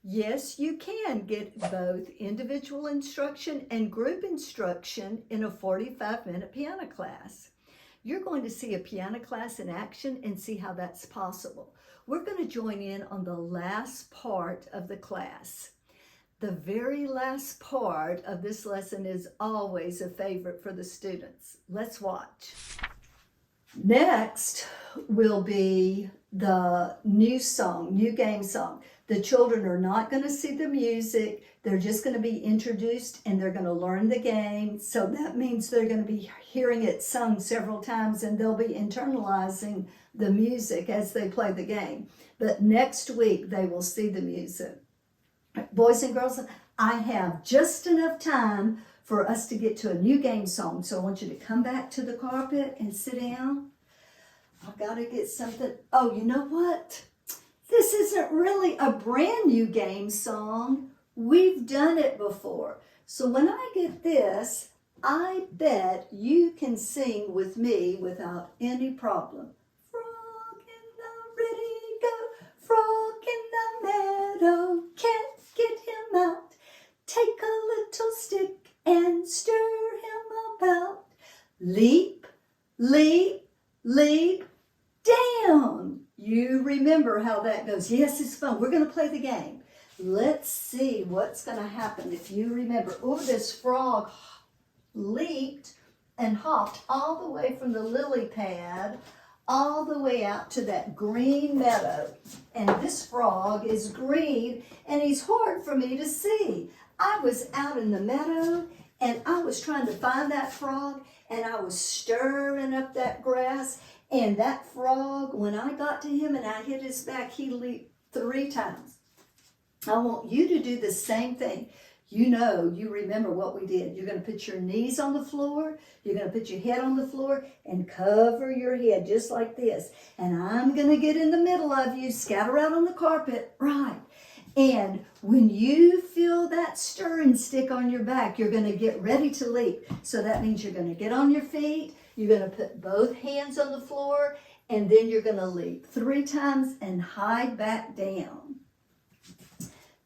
Yes, you can get both individual instruction and group instruction in a 45-minute piano class. You're going to see a piano class in action and see how that's possible. We're going to join in on the last part of the class. The very last part of this lesson is always a favorite for the students. Let's watch. Next will be the new song, new game song. The children are not going to see the music. They're just going to be introduced and they're going to learn the game. So that means they're going to be hearing it sung several times and they'll be internalizing the music as they play the game. But next week they will see the music. Boys and girls, I have just enough time for us to get to a new game song. So I want you to come back to the carpet and sit down. I've got to get something. Oh, you know what? This isn't really a brand new game song. We've done it before. So when I get this, I bet you can sing with me without any problem. Frog in the ready go, frog in the meadow, can't get him out. Take a little stick and stir him about. Leap, leap, leap, down. You remember how that goes. Yes, it's fun. We're going to play the game. Let's see what's going to happen if you remember. Oh, this frog leaped and hopped all the way from the lily pad all the way out to that green meadow. And this frog is green and he's hard for me to see. I was out in the meadow and I was trying to find that frog and I was stirring up that grass. And that frog, when I got to him and I hit his back, he leaped 3 times. I want you to do the same thing. You know, you remember what we did. You're going to put your knees on the floor. You're going to put your head on the floor and cover your head just like this. And I'm going to get in the middle of you, scatter out on the carpet. Right. And when you feel that stirring stick on your back, you're going to get ready to leap. So that means you're going to get on your feet. You're going to put both hands on the floor. And then you're going to leap 3 times and hide back down.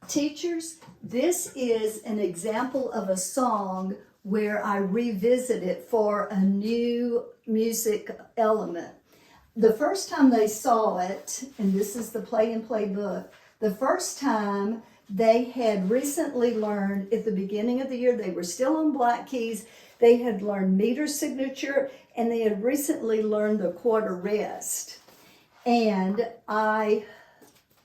Teachers, this is an example of a song where I revisit it for a new music element. The first time they saw it, and this is the Play and Play book, the first time they had recently learned at the beginning of the year, they were still on black keys, they had learned meter signature, and they had recently learned the quarter rest. And I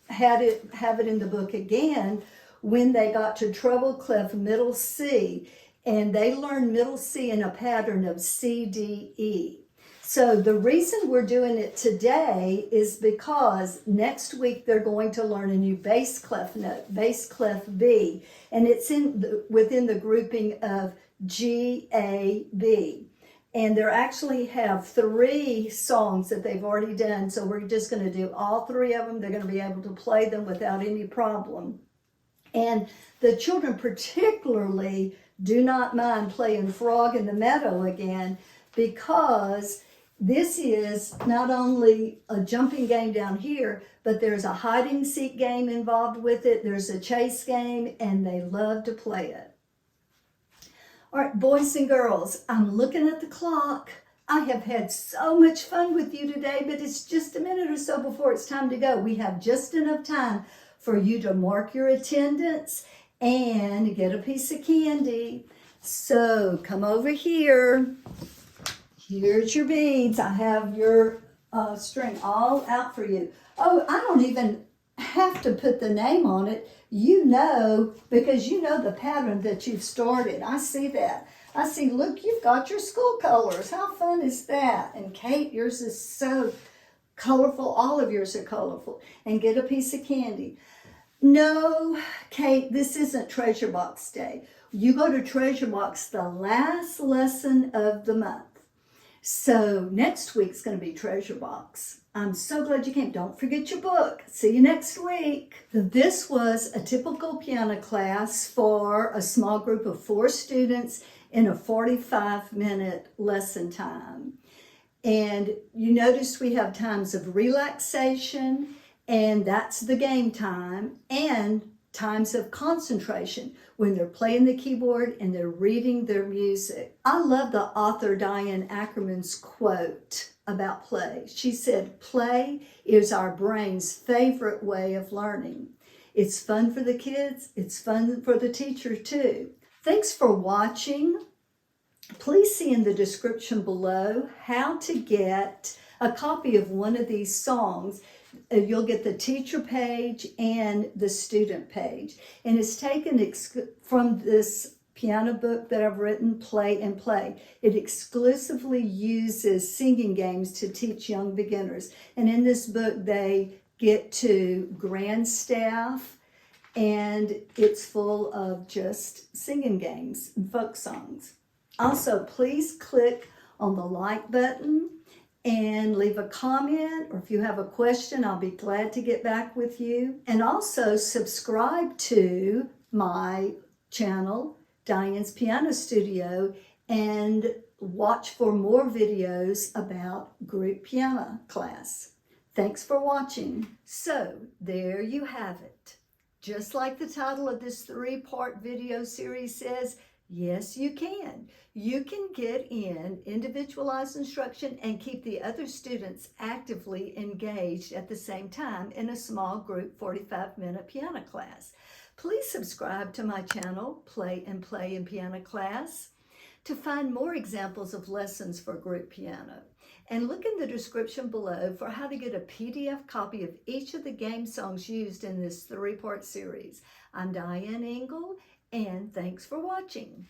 have it in the book again when they got to treble clef middle C, and they learned middle C in a pattern of C, D, E. So the reason we're doing it today is because next week they're going to learn a new bass clef note, bass clef B, and it's within the grouping of G, A, B. And they actually have 3 songs that they've already done, so we're just going to do all 3 of them. They're going to be able to play them without any problem. And the children particularly do not mind playing Frog in the Meadow again, because this is not only a jumping game down here, but there's a hide and seek game involved with it. There's a chase game, and they love to play it. All right, boys and girls, I'm looking at the clock. I have had so much fun with you today, but it's just a minute or so before it's time to go. We have just enough time for you to mark your attendance and get a piece of candy. So come over here. Here's your beads. I have your string all out for you. Oh, I don't even have to put the name on it. You know, because you know the pattern that you've started. I see that. I see, look, you've got your school colors. How fun is that? And Kate, yours is so colorful. All of yours are colorful. And get a piece of candy. No, Kate, this isn't Treasure Box Day. You go to Treasure Box the last lesson of the month. So next week's going to be Treasure Box. I'm so glad you came. Don't forget your book. See you next week. This was a typical piano class for a small group of 4 students in a 45-minute lesson time. And you notice we have times of relaxation, and that's the game time, and times of concentration, when they're playing the keyboard and they're reading their music. I love the author Diane Ackerman's quote about play. She said, "Play is our brain's favorite way of learning. It's fun for the kids, it's fun for the teacher too." Thanks for watching. Please see in the description below how to get a copy of one of these songs. You'll get the teacher page and the student page. And it's taken from this piano book that I've written, Play and Play. It exclusively uses singing games to teach young beginners. And in this book, they get to grand staff, and it's full of just singing games and folk songs. Also, please click on the like button and leave a comment, or if you have a question, I'll be glad to get back with you. And also subscribe to my channel, Diane's Piano Studio, and watch for more videos about group piano class. Thanks for watching. So there you have it. Just like the title of this 3-part video series says, yes, you can. You can get in individualized instruction and keep the other students actively engaged at the same time in a small group 45-minute piano class. Please subscribe to my channel, Play and Play in Piano Class, to find more examples of lessons for group piano. And look in the description below for how to get a PDF copy of each of the game songs used in this 3-part series. I'm Diane Engel, and thanks for watching.